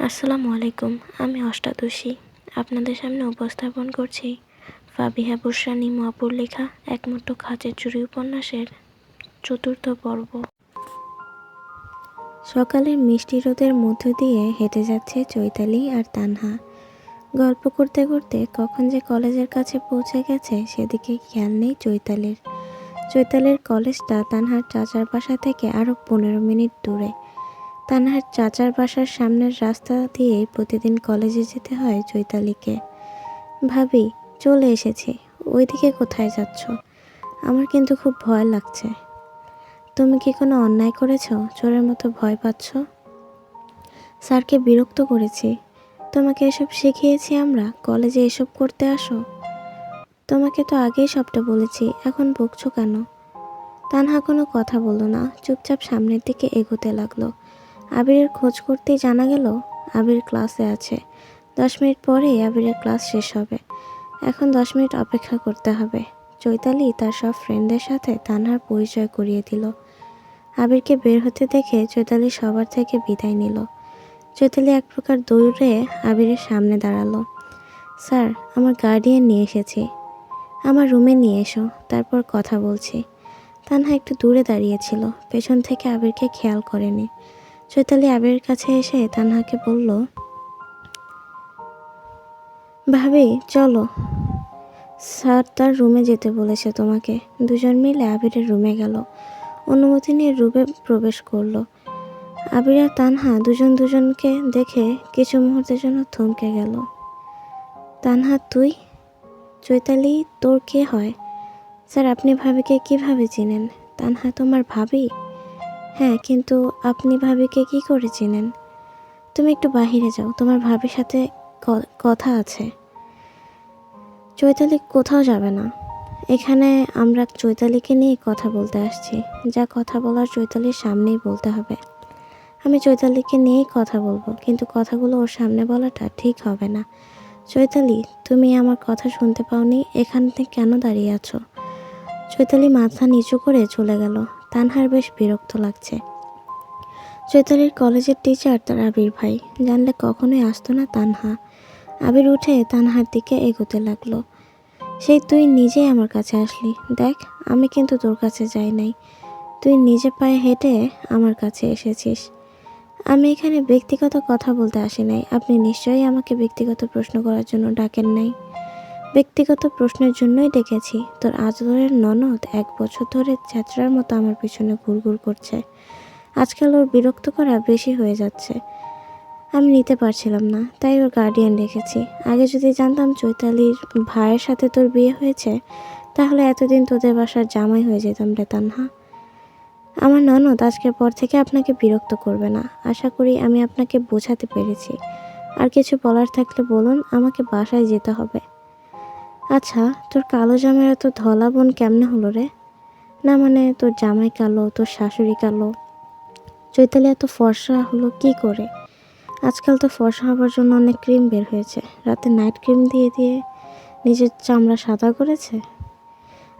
আসসালামু আলাইকুম। আমি অষ্টাদশী আপনাদের সামনে উপস্থাপন করছি ফাবিহা বুশরা নিমু আপুর লেখা একমুঠো খাঁচের চুড়ি উপন্যাসের ৪র্থ পর্ব। সকালের মিষ্টি রোদের মধ্য দিয়ে হেঁটে যাচ্ছে চৈতালি আর তানহা। গল্প করতে করতে কখন যে কলেজের কাছে পৌঁছে গেছে সেদিকে খেয়াল নেই চৈতালির। চৈতালির কলেজটা তানহার চাচার বাসা থেকে আরও ১৫ মিনিট দূরে। তানহার চাচার বাসার সামনের রাস্তা দিয়েই প্রতিদিন কলেজে যেতে হয় চৈতালিকে। ভাবি, চলে এসেছি। ওইদিকে কোথায় যাচ্ছ? আমার কিন্তু খুব ভয় লাগছে। তুমি কি কোনো অন্যায় করেছ? চোরের মতো ভয় পাচ্ছ? স্যারকে বিরক্ত করেছি। তোমাকে এসব শিখিয়েছি আমরা, কলেজে এসব করতে আসো? তোমাকে তো আগেই সবটা বলেছি, এখন বকছো কেন? তানহা কোনো কথা বলল না, চুপচাপ সামনের দিকে এগোতে লাগলো। আবিরের খোঁজ করতেই জানা গেল আবির ক্লাসে আছে। 10 মিনিট পরেই আবিরের ক্লাস শেষ হবে। এখন 10 মিনিট অপেক্ষা করতে হবে। চৈতালি তার সব ফ্রেন্ডদের সাথে তানহার পরিচয় করিয়ে দিল। আবিরকে বের হতে দেখে চৈতালি সবার থেকে বিদায় নিল। চৈতালি এক প্রকার দৌড়ে আবিরের সামনে দাঁড়ালো। স্যার, আমার গার্ডিয়ান নিয়ে এসেছি। আমার রুমে নিয়ে এসো, তারপর কথা বলছি। তানহা একটু দূরে দাঁড়িয়েছিল, পেছন থেকে আবিরকে খেয়াল করেনি। চৈতালি আবিরের কাছে এসে তানহাকে বলল, ভাবি চলো, স্যার তার রুমে যেতে বলেছে তোমাকে। দুজন মিলে আবিরের রুমে গেল। অনুমতি নিয়ে রুমে প্রবেশ করলো। আবির আর তানহা দুজন দুজনকে দেখে কিছু মুহূর্তের জন্য থমকে গেল। তানহা তুই? চৈতালি, তোর কে হয়? স্যার, আপনি ভাবিকে কিভাবে চিনেন? তানহা, তোমার ভাবি? হ্যাঁ, কিন্তু আপনি ভাবিকে কি করে চিনেন? তুমি একটু বাহিরে যাও, তোমার ভাবির সাথে কথা আছে। চৈতালি কোথাও যাবে না। এখানে আমরা চৈতালিকে নিয়ে কথা বলতে আসছি। যা কথা বলার চৈতালির সামনেই বলতে হবে। আমি চৈতালিকে নিয়েই কথা বলবো, কিন্তু কথাগুলো ওর সামনে বলাটা ঠিক হবে না। চৈতালি, তুমি আমার কথা শুনতে পাওনি? এখানে কেন দাঁড়িয়ে আছো? চৈতালি মাথা নিচু করে চলে গেল। তানহার বেশ বিরক্ত লাগছে। চৈতালির কলেজের টিচার তার আবির ভাই, জানলে কখনোই আসতো না তানহা। আবির উঠে তানহার দিকে এগোতে লাগলো। সেই তুই নিজেই আমার কাছে আসলি। দেখ, আমি কিন্তু তোর কাছে যাই নাই। তুই নিজে পায়ে হেঁটে আমার কাছে এসেছিস। আমি এখানে ব্যক্তিগত কথা বলতে আসি নাই। আপনি নিশ্চয়ই আমাকে ব্যক্তিগত প্রশ্ন করার জন্য ডাকেন নাই। ব্যক্তিগত প্রশ্নের জন্যই ডেকেছি। তোর আদরের ননদ 1 বছর ধরে ছ্যাঁচড়ার মতো আমার পিছনে ঘুরঘুর করছে। আজকাল ওর বিরক্ত করা বেশি হয়ে যাচ্ছে। আমি নিতে পারছিলাম না, তাই ওর গার্ডিয়ান রেখেছি। আগে যদি জানতাম চৈতালির ভাইয়ের সাথে তোর বিয়ে হয়েছে, তাহলে এতদিন তোদের বাসার জামাই হয়ে যেতাম রে তানহা। আমার ননদ আজকের পর থেকে আপনাকে বিরক্ত করবে না। আশা করি আমি আপনাকে বোঝাতে পেরেছি। আর কিছু বলার থাকলে বলুন, আমাকে বাসায় যেতে হবে। আচ্ছা, তোর কালো জামাই এত ধলা বোন কেমনে হলো রে? না মানে, তোর জামাই কালো, তোর শাশুড়ি কালো, চৈতালি এত ফর্সা হলো কি করে? আজকাল তো ফর্সা হবার জন্য অনেক ক্রিম বের হয়েছে। রাতে নাইট ক্রিম দিয়ে দিয়ে নিজের চামড়া সাদা করেছে।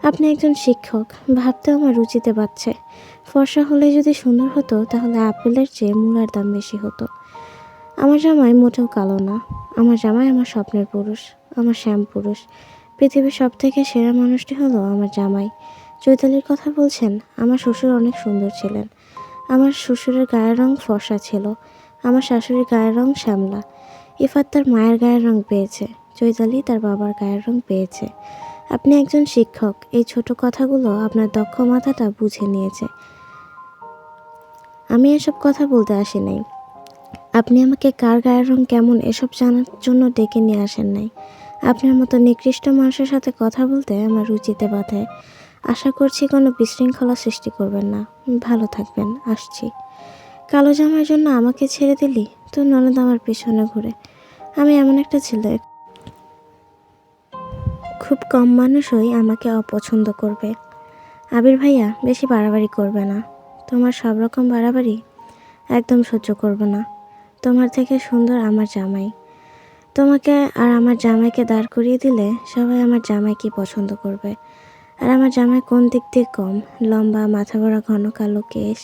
আপনি একজন শিক্ষক, ভাবতে আমার রুচিতে বাড়ছে। ফর্সা হলে যদি সুন্দর হতো, তাহলে আপেলের চেয়ে মূলার দাম বেশি হতো। আমার জামাই মোটেও কালো না। আমার জামাই আমার স্বপ্নের পুরুষ, আমার শ্যাম পুরুষ। পৃথিবীর সব থেকে সেরা মানুষটি হলো আমার জামাই। চৈতালির কথা বলছেন? আমার শ্বশুর অনেক সুন্দর ছিলেন। আমার শ্বশুরের গায়ের রং ফর্সা ছিল। আমার শাশুড়ির গায়ের রং শ্যামলা। ইফাত তার মায়ের গায়ের রং পেয়েছে। চৈতালি তার বাবার গায়ের রং পেয়েছে। আপনি একজন শিক্ষক, এই ছোট কথাগুলো আপনার দক্ষ মাথাটা বুঝে নিয়েছে। আমি এসব কথা বলতে আসি নাই। আপনি আমাকে কার গায়ের রং কেমন এসব জানার জন্য ডেকে নিয়ে আসেন নাই। আপনার মতো নিকৃষ্ট মানুষের সাথে কথা বলতে আমার রুচিতে বাধে। আশা করছি কোনো বিশৃঙ্খলা সৃষ্টি করবেন না। ভালো থাকবেন, আসছি। কালো জামার জন্য আমাকে ছেড়ে দিলি? তোর ননদ আমার পিছনে ঘুরে। আমি এমন একটা ছেলে, খুব কম মানুষই আমাকে অপছন্দ করবে। আবির ভাইয়া, বেশি বাড়াবাড়ি করবে না। তোমার সব রকম বাড়াবাড়ি একদম সহ্য করব না। তোমার থেকে সুন্দর আমার জামাই। তোমাকে আর আমার জামাইকে দাঁড় করিয়ে দিলে সবাই আমার জামাইকে পছন্দ করবে। আর আমার জামাই কোন দিক দিয়ে কম? লম্বা, মাথা ভরা ঘন কালো কেশ,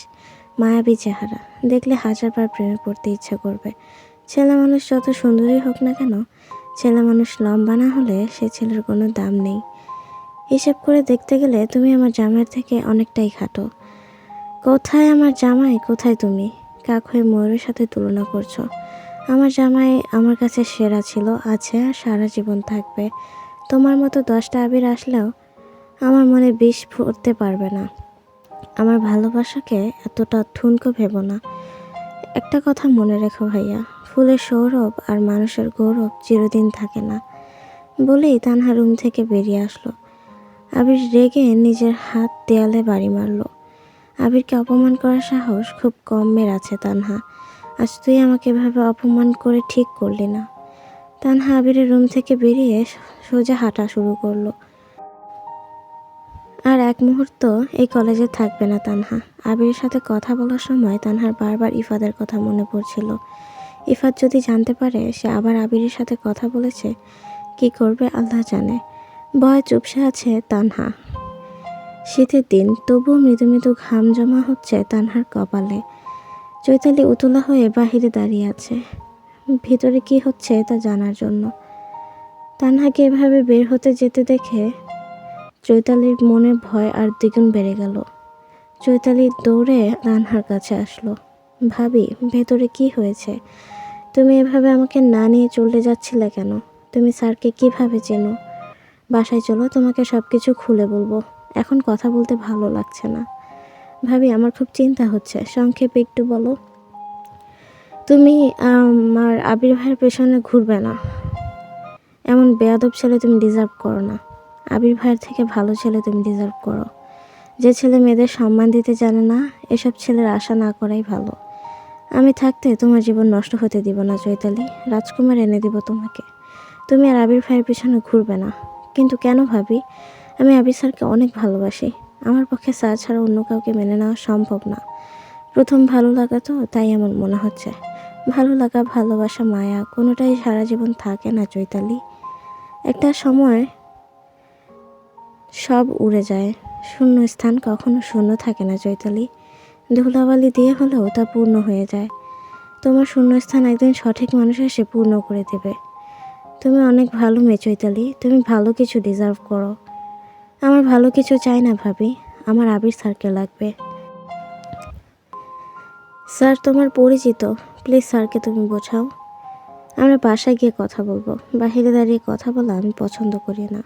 মায়াবী চেহারা। দেখলে 1000 বার প্রেমে পড়তে ইচ্ছা করবে। ছেলে মানুষ যত সুন্দরই হোক না কেন, ছেলে মানুষ লম্বা না হলে সে ছেলের কোনো দাম নেই। হিসেব করে দেখতে গেলে তুমি আমার জামাইয়ের থেকে অনেকটাই খাটো। কোথায় আমার জামাই, কোথায় তুমি? কাক হয়ে ময়ূরের সাথে তুলনা করছো। আমার জামাই আমার কাছে সেরা ছিল, আছে আর সারা জীবন থাকবে। তোমার মতো 10টা আবির আসলেও আমার মনে বিষ ফুটতে পারবে না। আমার ভালোবাসাকে এতটা ঠুনকো ভেবো না। একটা কথা মনে রেখো ভাইয়া, ফুলের সৌরভ আর মানুষের গৌরব চিরদিন থাকে না। বলেই তানহা রুম থেকে বেরিয়ে আসলো। আবির রেগে নিজের হাত দেয়ালে বাড়ি মারল। আবিরকে অপমান করার সাহস খুব কম মেয়ের আছে তানহা। আজ তুই আমাকে এভাবে অপমান করে ঠিক করলি না। তানহা আবিরের রুম থেকে বেরিয়ে সোজা হাঁটা শুরু করলো। আর এক মুহূর্ত এই কলেজে থাকবে না তানহা। আবিরের সাথে কথা বলার সময় তানহার বারবার ইফাদের কথা মনে পড়ছিল। ইফাত যদি জানতে পারে সে আবার আবিরের সাথে কথা বলেছে, কি করবে আল্লাহ জানে। ভয়ে চুপসে আছে তানহা। শীতের দিন, তবুও মৃদু মৃদু ঘাম জমা হচ্ছে তানহার কপালে। চৈতালি উতলা হয়ে বাহিরে দাঁড়িয়ে আছে, ভিতরে কি হচ্ছে তা জানার জন্য। তানহাকে এভাবে বের হতে যেতে দেখে চৈতালির মনে ভয় আর দ্বিগুণ বেড়ে গেল। চৈতালি দৌড়ে তানহার কাছে আসলো। ভাবি, ভেতরে কি হয়েছে? তুমি এভাবে আমাকে না নিয়ে চলে যাচ্ছিলে কেন? তুমি স্যারকে কিভাবে চেনো? বাসায় চলো, তোমাকে সব কিছু খুলে বলবো। এখন কথা বলতে ভালো লাগছে না। ভাবি, আমার খুব চিন্তা হচ্ছে, সংক্ষেপে একটু বলো। তুমি আমার আবির ভাইয়ের পেছনে ঘুরবে না। এমন বেয়াদব ছেলে তুমি ডিজার্ভ করো না। আবির ভাইয়ের থেকে ভালো ছেলে তুমি ডিজার্ভ করো। যে ছেলে মেয়েদের সম্মান দিতে জানে না, এসব ছেলের আশা না করাই ভালো। আমি থাকতে তোমার জীবন নষ্ট হতে দিব না চৈতালি। রাজকুমার এনে দিব তোমাকে। তুমি আর আবির ভাইয়ের পিছনে ঘুরবে না। কিন্তু কেন ভাবি? আমি আবির স্যারকে অনেক ভালোবাসি। আমার পক্ষে স্যার ছাড়া অন্য কাউকে মেনে নেওয়া সম্ভব না। প্রথম ভালো লাগা তো, তাই এমন মনে হচ্ছে। ভালো লাগা, ভালোবাসা, মায়া কোনোটাই সারা জীবন থাকে না চৈতালি। একটা সময় সব উড়ে যায়। শূন্য স্থান কখনো শূন্য থাকে না চৈতালি। ধুলাবালি দিয়ে হলেও তা পূর্ণ হয়ে যায়। তোমার শূন্যস্থান একদিন সঠিক মানুষ এসে পূর্ণ করে দেবে। তুমি অনেক ভালো মেয়ে চৈতালি, তুমি ভালো কিছু ডিজার্ভ করো। আমার ভালো কিছু চাই না ভাবি, আমার আবির স্যারকে লাগবে। স্যার তোমার পরিচিত, প্লিজ স্যারকে তুমি বোঝাও। আমরা বাসায় গিয়ে কথা বলবো। বাহিরে দাঁড়িয়ে কথা বলা আমি পছন্দ করি না।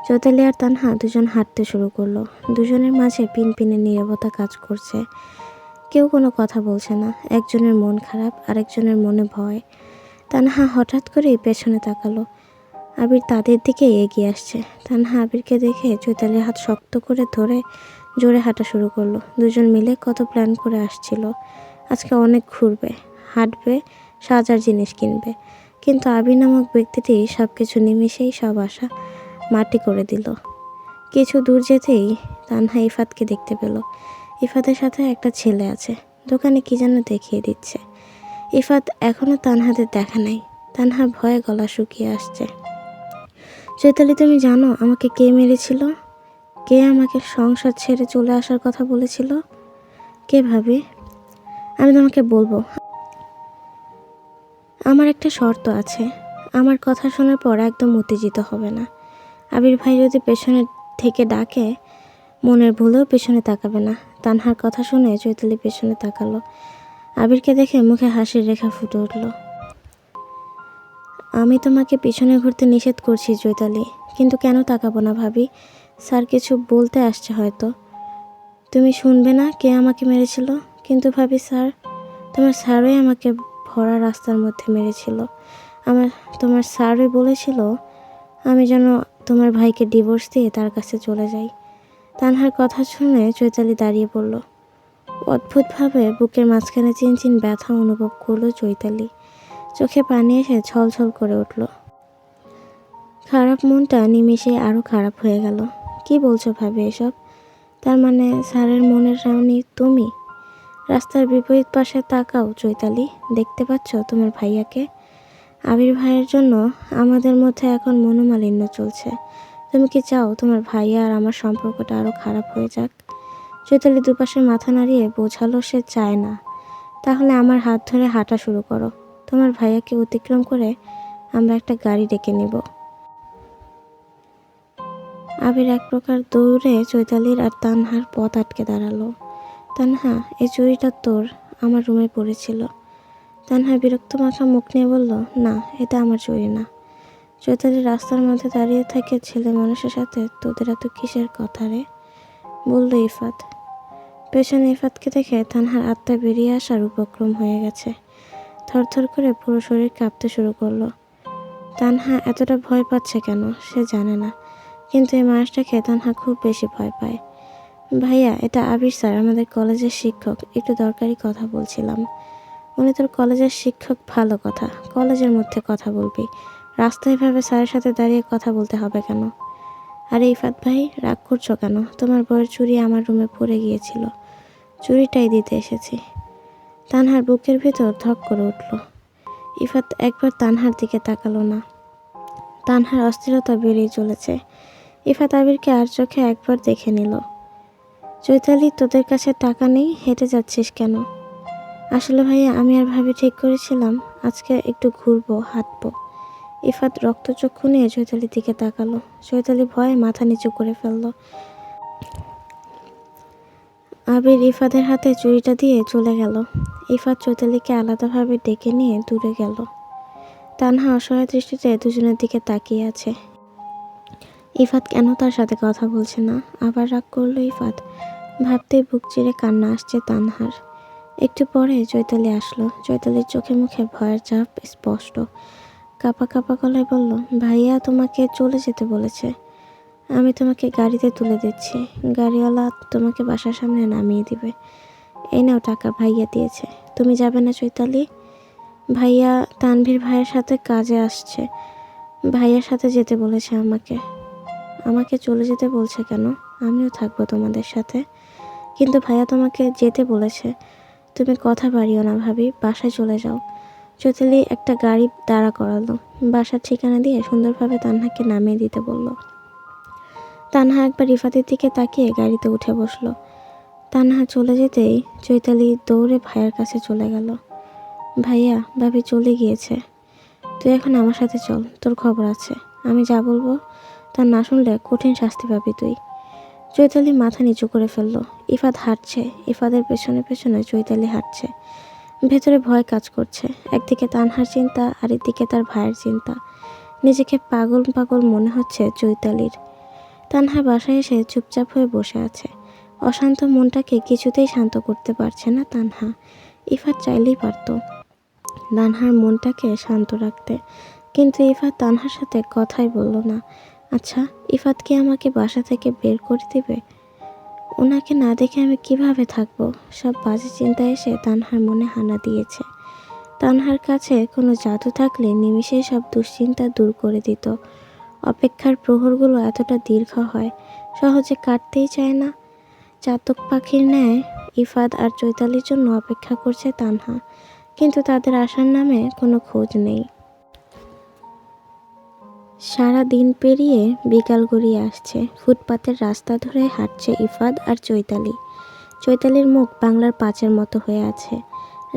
চৈতালি আর তানহা দুজন হাঁটতে শুরু করলো। দুজনের মাঝে পিনপিনে নীরবতা কাজ করছে। কেউ কোনো কথা বলছে না। একজনের মন খারাপ, আরেকজনের মনে ভয়। তানহা হঠাৎ করেই পেছনে তাকালো। আবির তাদের দিকে এগিয়ে আসছে। তানহা আবিরকে দেখে চৈতালির হাত শক্ত করে ধরে জোরে হাঁটা শুরু করলো। দুজন মিলে কত প্ল্যান করে আসছিল। আজকে অনেক ঘুরবে, হাঁটবে, সাজার জিনিস কিনবে। কিন্তু আবির নামক ব্যক্তিটি সব কিছু নিমিষেই সব আশা মাটি করে দিল। কিছু দূর যেতেই তানহা ইফাতকে দেখতে পেল। ইফাতের সাথে একটা ছেলে আছে, দোকানে কি যেন দেখিয়ে দিচ্ছে। ইফাত এখনও তানহাদের দেখা নাই। তানহার ভয়ে গলা শুকিয়ে আসছে। চৈতালি, তুমি জানো আমাকে কে মেরেছিল? কে আমাকে সংসার ছেড়ে চলে আসার কথা বলেছিল? কে ভাবি? আমি তোমাকে বলবো। আমার একটা শর্ত আছে। আমার কথা শোনার পর একদম উত্তেজিত হবে না। আবির ভাই যদি পেছনে থেকে ডাকে, মনের ভুলেও পেছনে তাকাবে না। তানহার কথা শুনে চৈতালি পেছনে তাকালো। আবিরকে দেখে মুখে হাসির রেখা ফুটে উঠল। আমি তোমাকে পিছনে ঘুরতে নিষেধ করছি চৈতালি, কিন্তু কেন তাকাবো না ভাবি? স্যার কিছু বলতে আসছে হয়তো। তুমি শুনবে না কে আমাকে মেরেছিল? কিন্তু ভাবি, স্যার, তোমার স্যারই আমাকে ভরা রাস্তার মধ্যে মেরেছিল। তোমার স্যারই বলেছিল আমি যেন তোমার ভাইকে ডিভোর্স দিয়ে তার কাছে চলে যাই। তানহার কথা শুনে চৈতালি দাঁড়িয়ে পড়ল। অদ্ভুতভাবে বুকের মাঝখানে চিনচিন ব্যথা অনুভব করলো চৈতালি। চোখে পানি এসে ছলছল করে উঠল। খারাপ মনটা নিমেষে আরও খারাপ হয়ে গেল। কি বলছো ভাবে এসব? তার মানে স্যারের মনের রানী তুমি? রাস্তার বিপরীত পাশে তাকাও চৈতালি, দেখতে পাচ্ছ তোমার ভাইয়াকে? আবির ভাইয়ের জন্য আমাদের মধ্যে এখন মনোমালিন্য চলছে। তুমি কি চাও তোমার ভাইয়া আর আমার সম্পর্কটা আরও খারাপ হয়ে যাক? চৈতালি দুপাশে মাথা নাড়িয়ে বোঝালো সে চায় না। তাহলে আমার হাত ধরে হাঁটা শুরু করো। তোমার ভাইয়াকে অতিক্রম করে আমরা একটা গাড়ি ডেকে নেব। আবির এক প্রকার দৌড়ে চৈতালির আর তানহার পথ আটকে দাঁড়ালো। তানহা, এই চুড়িটা তোর, আমার রুমে পড়েছিল। তানহা বিরক্ত মাখা মুখ নিয়ে বলল, না, এটা আমার চুড়ি না। চৈতালি রাস্তার মধ্যে দাঁড়িয়ে থাকে ছেলে মানুষের সাথে তোদের এত কিসের কথা রে, বলল ইফাত। পেছনে ইফাতকে দেখে তানহার আত্মা বেরিয়ে আসার উপক্রম হয়ে গেছে। থরথর করে পুরো শরীর কাঁপতে শুরু করলো। তানহা এতটা ভয় পাচ্ছে কেন সে জানে না, কিন্তু এই মানুষটাকে তানহা খুব বেশি ভয় পায়। ভাইয়া, এটা আবির স্যার, আমাদের কলেজের শিক্ষক, একটু দরকারি কথা বলছিলাম। উনি তোর কলেজের শিক্ষক, ভালো কথা, কলেজের মধ্যে কথা বলবি, রাস্তায় এভাবে স্যারের সাথে দাঁড়িয়ে কথা বলতে হবে কেন? আরে ইফাত ভাই, রাগ করছো কেন? তোমার বউয়ের চুড়ি আমার রুমে পড়ে গিয়েছিল, চুড়িটাই দিতে এসেছি। তানহার বুকের ভেতর ধক করে উঠল। ইফাত একবার তানহার দিকে তাকালো না। তানহার অস্থিরতা বেড়েই চলেছে। ইফাত আবিরকে আর চোখে একবার দেখে নিল। চৈতালি, তোদের কাছে টাকা নেই, হেঁটে যাচ্ছিস কেন? আসলে ভাইয়া, আমি আর ভাবি ঠিক করেছিলাম আজকে একটু ঘুরবো, হাঁটবো। ইফাত রক্তচক্ষু নিয়ে চৈতালির দিকে তাকালো। চৈতালি ভয়ে মাথা নিচু করে ফেলল। আবির ইফাতের হাতে চুড়িটা দিয়ে চলে গেল। ইফাত চৈতালিকে আলাদাভাবে ডেকে নিয়ে দূরে গেল। তানহা অসহায় দৃষ্টিতে দুজনের দিকে তাকিয়ে আছে। ইফাত কেন তার সাথে কথা বলছে না? আবার রাগ করলো ইফাত। ভাবতেই বুক চিরে কান্না আসছে তানহার। একটু পরে চৈতালি আসলো। চৈতালির চোখে মুখে ভয়ের ছাপ স্পষ্ট। কাঁপা কাঁপা গলায় বলল, ভাইয়া তোমাকে চলে যেতে বলেছে, আমি তোমাকে গাড়িতে তুলে দিচ্ছি, গাড়িওয়ালা তোমাকে বাসার সামনে নামিয়ে দিবে। এই নাও টাকা, ভাইয়া দিয়েছে। তুমি যাবে না চৈতালি? ভাইয়া তানভীর ভাইয়ের সাথে কাজে আসছে, ভাইয়ার সাথে যেতে বলেছে আমাকে। আমাকে চলে যেতে বলছে কেন? আমিও থাকবো তোমাদের সাথে। কিন্তু ভাইয়া তোমাকে যেতে বলেছে, তুমি কথা বাড়িও না ভাবি, বাসায় চলে যাও। চৈতালি একটা গাড়ি দাঁড়া করালো। বাসার ঠিকানা দিয়ে সুন্দরভাবে তানহাকে নামিয়ে দিতে বলল। তানহা একবার ইফাতের দিকে তাকিয়ে গাড়িতে উঠে বসলো। তানহা চলে যেতেই চৈতালি দৌড়ে ভাইয়ার কাছে চলে গেল। ভাইয়া, ভাবি চলে গিয়েছে, তুই এখন আমার সাথে চল, তোর খবর আছে। আমি যা বলবো তা না শুনলে কঠিন শাস্তি পাবি তুই। চৈতালি মাথা নিচু করে ফেলল। ইফাত হাঁটছে, ইফাতের পেছনে পেছনে চৈতালি হাঁটছে। ভেতরে ভয় কাজ করছে। একদিকে তানহার চিন্তা, আরেকদিকে তার ভাইয়ের চিন্তা। নিজেকে পাগল পাগল মনে হচ্ছে চৈতালির। তানহা বাসায় এসে চুপচাপ হয়ে বসে আছে। অশান্ত মনটাকে কিছুতেই শান্ত করতে পারছে না তানহা। ইফাত চাইলেই পারত তানহার মনটাকে শান্ত রাখতে, কিন্তু ইফাত তানহার সাথে কথাই বলল না। আচ্ছা, ইফাত কি আমাকে বাসা থেকে বের করে দিবে? ওনাকে না দেখে আমি কিভাবে থাকবো? সব বাজে চিন্তা এসে তানহার মনে হানা দিয়েছে। তানহার কাছে কোনো জাদু থাকলে নিমিষেই সব দুশ্চিন্তা দূর করে দিত। অপেক্ষার প্রহরগুলো এতটা দীর্ঘ হয়, সহজে কাটতেই চায় না। চাতক পাখির ন্যায় ইফাত আর চৈতালির জন্য অপেক্ষা করছে তানহা, কিন্তু তাদের আসার নামে কোনো খোঁজ নেই। সারা দিন পেরিয়ে বিকাল গড়িয়ে আসছে। ফুটপাতের রাস্তা ধরে হাঁটছে ইফাত আর চৈতালি। চৈতালির মুখ বাংলার পাঁচের মতো হয়ে আছে।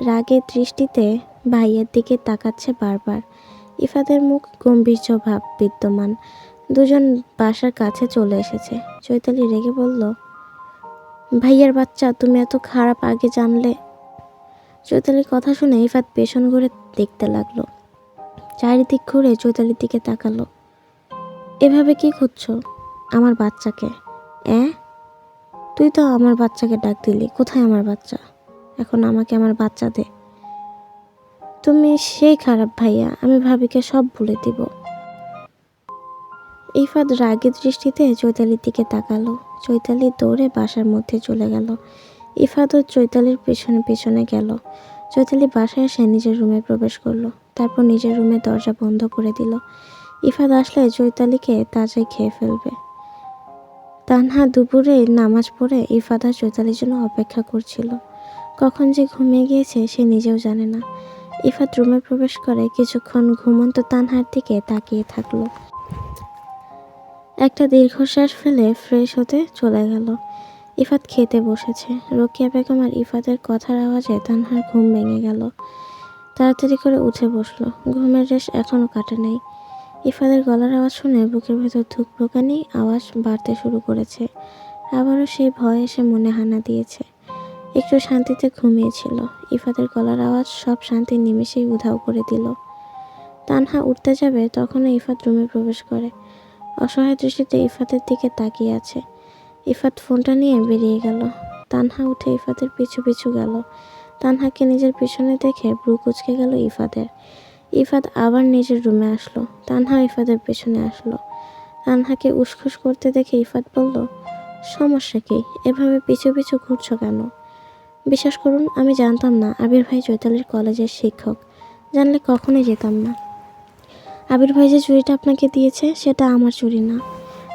রাগের দৃষ্টিতে ভাইয়ের দিকে তাকাচ্ছে বারবার। ইফাতের মুখ গম্ভীর্য ভাব বিদ্যমান। দুজন বাসার কাছে চলে এসেছে। চৈতালি রেগে বলল, ভাইয়ার বাচ্চা, তুমি এত খারাপ আগে জানলে? চৈতালির কথা শুনে ইফাত পেছন ঘুরে দেখতে লাগলো। চারিদিক ঘুরে চৈতালির দিকে তাকালো। এভাবে কি খুঁজছো? আমার বাচ্চাকে? তুই তো আমার বাচ্চাকে ডাক দিলি, কোথায় আমার বাচ্চা? এখন আমাকে আমার বাচ্চা দে। তুমি সেই খারাপ ভাইয়া, আমি ভাবিকে সব বলে দিব। ইফাত রাগের দৃষ্টিতে চৈতালির দিকে তাকালো। চৈতালি দৌড়ে বাসার মধ্যে চলে গেল। ইফাতও চৈতালির পেছনে পেছনে গেল। চৈতালি বাসায় এসে নিজের রুমে প্রবেশ করলো। তারপর নিজের রুমে দরজা বন্ধ করে দিল। ইফাত আসলে চৈতালিকে তাজাই খেয়ে ফেলবে। তানহা দুপুরে নামাজ পড়ে ইফাত আর চৈতালির জন্য অপেক্ষা করছিল। কখন যে ঘুমিয়ে গিয়েছে সে নিজেও জানে না। ইফাত রুমে প্রবেশ করে কিছুক্ষণ ঘুমন্ত তানহার দিকে তাকিয়ে থাকলো। একটা দীর্ঘশ্বাস ফেলে ফ্রেশ হতে চলে গেল। ইফাত খেতে বসেছে। রোকেয়া বেগম আর ইফাতের কথার আওয়াজে তানহার ঘুম ভেঙে গেল। তাড়াতাড়ি করে উঠে বসলো। ঘুমের রেশ এখনও কাটে নাই। ইফাদের গলার আওয়াজ শুনে বুকের ভেতর ধুকপুকানি আওয়াজ বাড়তে শুরু করেছে। আবারও সেই ভয় এসে মনে হানা দিয়েছে। একটু শান্তিতে ঘুমিয়েছিল। ইফাদের গলার আওয়াজ সব শান্তি নিমেষেই উধাও করে দিল। তানহা উঠতে যাবে তখনও ইফাত রুমে প্রবেশ করে। অসহায় দৃষ্টিতে ইফাতের দিকে তাকিয়ে আছে। ইফাত ফোনটা নিয়ে বেরিয়ে গেল। তানহা উঠে ইফাতের পিছু পিছু গেল। তানহাকে নিজের পিছনে দেখে ভ্রু কুঁচকে গেল ইফাতের। ইফাত আবার নিজের রুমে আসলো। তানহা ইফাতের পেছনে আসলো। তানহাকে উসখুস করতে দেখে ইফাত বলল, সমস্যা কি? এভাবে পিছু পিছু ঘুরছো কেন? বিশ্বাস করুন, আমি জানতাম না আবির ভাই চৈতালির কলেজের শিক্ষক। জানলে কখনোই যেতাম না। আবির ভাই যে চুরিটা আপনাকে দিয়েছে সেটা আমার চুরি না।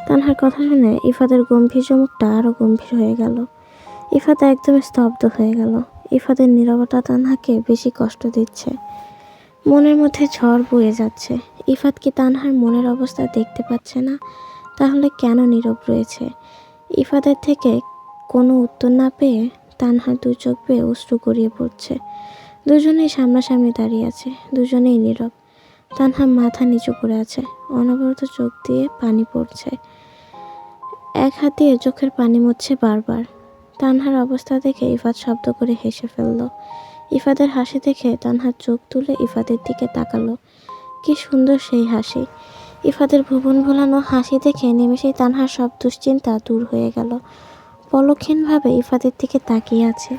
তানহার কথা শুনে ইফাতের গম্ভীর চমকটা আরও গম্ভীর হয়ে গেল। ইফাত একদম স্তব্ধ হয়ে গেল। ইফাতের নীরবতা তানহাকে বেশি কষ্ট দিচ্ছে। মনের মধ্যে ঝড় বয়ে যাচ্ছে। ইফাত কি তানহার মনের অবস্থা দেখতে পাচ্ছে না? তাহলে কেন নীরব রয়েছে? ইফাতের থেকে কোনো উত্তর না পেয়ে তানহার দু চোখ বেয়ে অশ্রু গড়িয়ে পড়ছে। দুজনেই সামনাসামনি দাঁড়িয়ে আছে, দুজনেই নীরব। তানহা মাথা নিচু করে আছে, অনবরত চোখ দিয়ে পানি পড়ছে। এক হাত দিয়ে চোখের পানি মুছছে বারবার। তানহার অবস্থা দেখে ইফাত শব্দ করে হেসে ফেলল। ইফাতের হাসি দেখে তানহার চোখ তুলে ইফাতের দিকে তাকালো। কি সুন্দর সেই হাসি! ইফাতের ভুবন ভোলানো হাসি দেখে নিমেষেই তানহার সব দুশ্চিন্তা দূর হয়ে গেল। পলক্ষীনভাবে ইফাতের দিকে তাকিয়ে আছে।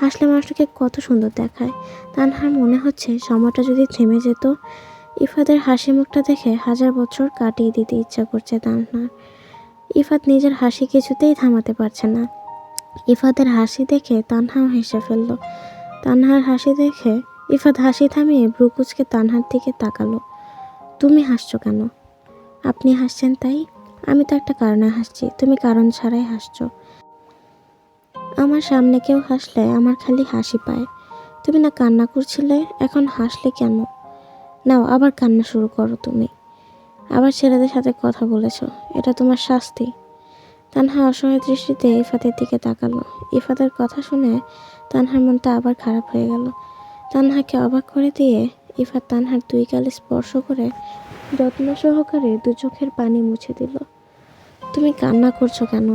হাসলে মানুষটাকে কত সুন্দর দেখায়। তানহার মনে হচ্ছে সময়টা যদি থেমে যেত। ইফাতের হাসি মুখটা দেখে 1000 বছর কাটিয়ে দিতে ইচ্ছা করছে তানহার। ইফাত নিজের হাসি কিছুতেই থামাতে পারছে না। ইফাতের হাসি দেখে তানহাও হেসে ফেলল। তানহার হাসি দেখে ইফাত হাসি থামিয়ে ভ্রু কুঁচকে তানহার দিকে তাকালো। তুমি হাসছো কেন? আপনি হাসছেন তাই? আমি তো একটা কারণে হাসছি, তুমি কারণ ছাড়াই হাসছো। আমার সামনে কেউ হাসলে আমার খালি হাসি পায়। তুমি না কান্না করছিলে, এখন হাসলে কেন? নাও আবার কান্না শুরু করো। তুমি আবার ছেলেদের সাথে কথা বলেছ, এটা তোমার শাস্তি। তানহা অসহায় দৃষ্টিতে ইফাতের দিকে তাকালো। ইফাতের কথা শুনে তানহার মনটা আবার খারাপ হয়ে গেল। তানহাকে অবাক করে দিয়ে ইফাত তানহার দুই গালে স্পর্শ করে যত্ন সহকারে দু চোখের পানি মুছে দিল। তুমি কান্না করছো কেন?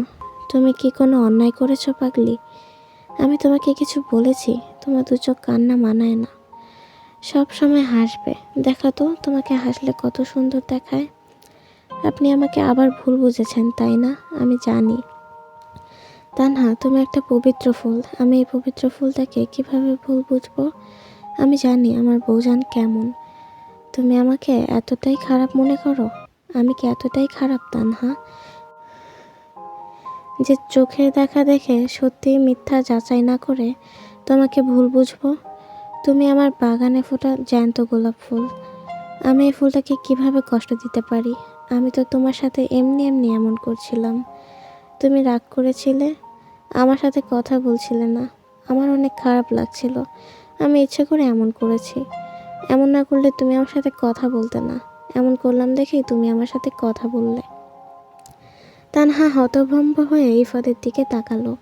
তুমি কি কোনো অন্যায় করেছো পাগলি? আমি তোমাকে কিছু বলেছি? তোমার দু চোখ কান্না মানায় না। সব সময় হাসবে, দেখা তো তোমাকে হাসলে কত সুন্দর দেখায়। আপনি আমাকে আবার ভুল বুঝেছেন তাই না? আমি জানি। তানহা, তুমি একটা পবিত্র ফুল। আমি এই পবিত্র ফুলটাকে কিভাবে ভুল বুঝবো? আমি জানি আমার বউজান কেমন। তুমি আমাকে এতটাই খারাপ মনে করো? আমি কি এতটাই খারাপ তানহা, যে চোখের দেখা দেখে সত্যি মিথ্যা যাচাই না করে তোমাকে ভুল বুঝবো? তুমি আমার বাগানে ফোটা জ্যান্ত গোলাপ ফুল। আমি এই ফুলটাকে কিভাবে কষ্ট দিতে পারি? আমি তো তোমার সাথে এমনি এমনি এমন করছিলাম। তুমি রাগ করেছিলে, আমার সাথে কথা বলছিলে না। আমার অনেক খারাপ লাগছিল। আমি ইচ্ছে করে এমন করেছি। এমন না করলে তুমি আমার সাথে কথা বলতে না। এমন করলাম দেখেই তুমি আমার সাথে কথা বললে। তানহা হতভম্ব হয়ে ইফাতের দিকে তাকালো।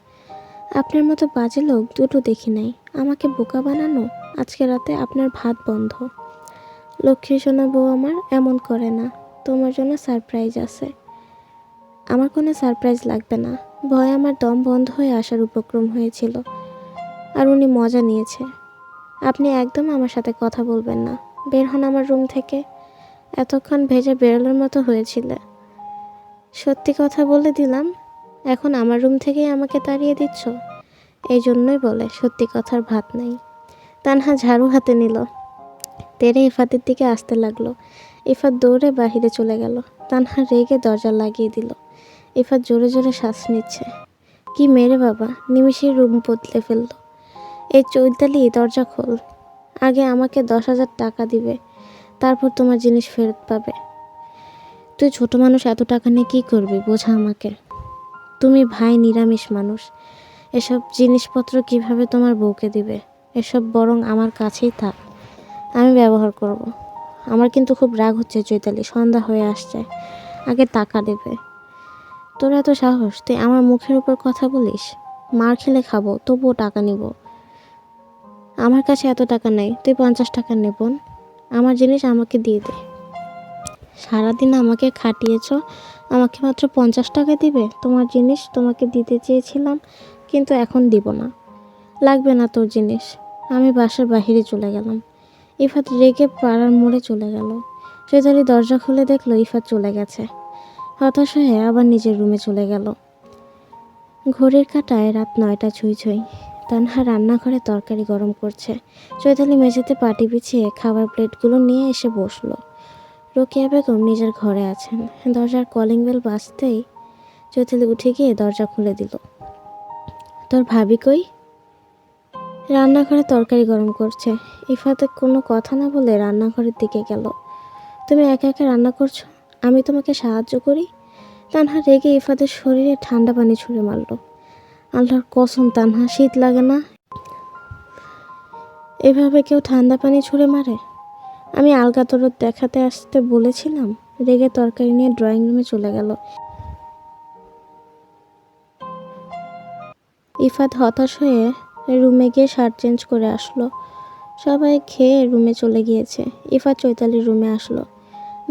আপনার মতো বাজে লোক দুটো দেখি নাই। আমাকে বোকা বানানো? আজকে রাতে আপনার ভাত বন্ধ। লক্ষ্মী সোনা বউ আমার, এমন করে না। তোমার জন্য সারপ্রাইজ আছে। আমার কোনো সারপ্রাইজ লাগবে না। ভয় আমার দম বন্ধ হয়ে আসার উপক্রম হয়েছিল, আর উনি মজা নিয়েছে। আপনি একদম আমার সাথে কথা বলবেন না। বের হন আমার রুম থেকে। এতক্ষণ ভেজে বেরোলোর মতো হয়েছিল। সত্যি কথা বলে দিলাম, এখন আমার রুম থেকেই আমাকে তাড়িয়ে দিচ্ছ। এই জন্যই বলে সত্যি কথার ভাত নাই। তানহা ঝাড়ু হাতে নিল, তেরে ইফাতের দিকে আসতে লাগলো। ইফাত দৌড়ে বাহিরে চলে গেল। তানহা রেগে দরজা লাগিয়ে দিল। ইফাত জোরে জোরে শ্বাস নিচ্ছে। কি মেরে বাবা, নিমিষেই রুম বদলে ফেলল। এই চৈতালি, দরজা খোল। আগে আমাকে 10,000 টাকা দিবে, তারপর তোমার জিনিস ফেরত পাবে। তুই ছোট মানুষ, এত টাকা নিয়ে কী করবি বোঝা আমাকে। তুমি ভাই নিরামিষ মানুষ, এসব জিনিসপত্র কিভাবে তোমার বউকে দিবে? এসব বরং আমার কাছেই থাক, আমি ব্যবহার করব। আমার কিন্তু খুব রাগ হচ্ছে চৈতালি, সন্ধ্যা হয়ে আসছে। আগে টাকা দেবে। তোর এত সাহস, তুই আমার মুখের উপর কথা বলিস? মার খেলে খাবো, তবুও টাকা নিব। আমার কাছে এত টাকা নেই, তুই 50 টাকা নে বোন, আমার জিনিস আমাকে দিয়ে দে। সারাদিন আমাকে খাটিয়েছ, আমাকে মাত্র 50 টাকা দিবে? তোমার জিনিস তোমাকে দিতে চেয়েছিলাম, কিন্তু এখন দিব না, লাগবে না তোর জিনিস। আমি বাসার বাহিরে চলে গেলাম। ইফাত রেগে পাড়ার মোড়ে চলে গেল। চৈতালি দরজা খুলে দেখলো ইফাত চলে গেছে। হতাশ হয়ে আবার নিজের রুমে চলে গেল। ঘড়ির কাঁটায় রাত 9টা ছুঁই ছুঁই। তানহা রান্নাঘরে তরকারি গরম করছে। চৈতালি মেঝেতে পাটি বিছিয়ে খাবার প্লেটগুলো নিয়ে এসে বসলো। রোকেয়া বেগম নিজের ঘরে আছেন। দরজার কলিং বেল বাজতেই চৈতালি উঠে গিয়ে দরজা খুলে দিল। তোর ভাবি কই? রান্নাঘরে তরকারি গরম করছে। ইফাতে কোনো কথা না বলে রান্নাঘরের দিকে গেল। তুমি একা একা রান্না করছো, আমি তোমাকে সাহায্য করি? তানহা রেগে ইফাতের শরীরে ঠান্ডা পানি ছুঁড়ে মারল। আল্লাহর কসম তানহা, শীত লাগে না? এভাবে কেউ ঠান্ডা পানি ছুঁড়ে মারে? আমি আলগা দরদ দেখাতে আসতে বলেছিলাম। রেগে তরকারি নিয়ে ড্রয়িং রুমে চলে গেল। ইফাত হতাশ হয়ে রুমে গিয়ে শার্ট চেঞ্জ করে আসলো। সবাই খেয়ে রুমে চলে গিয়েছে। ইফাত চৈতালির রুমে আসলো।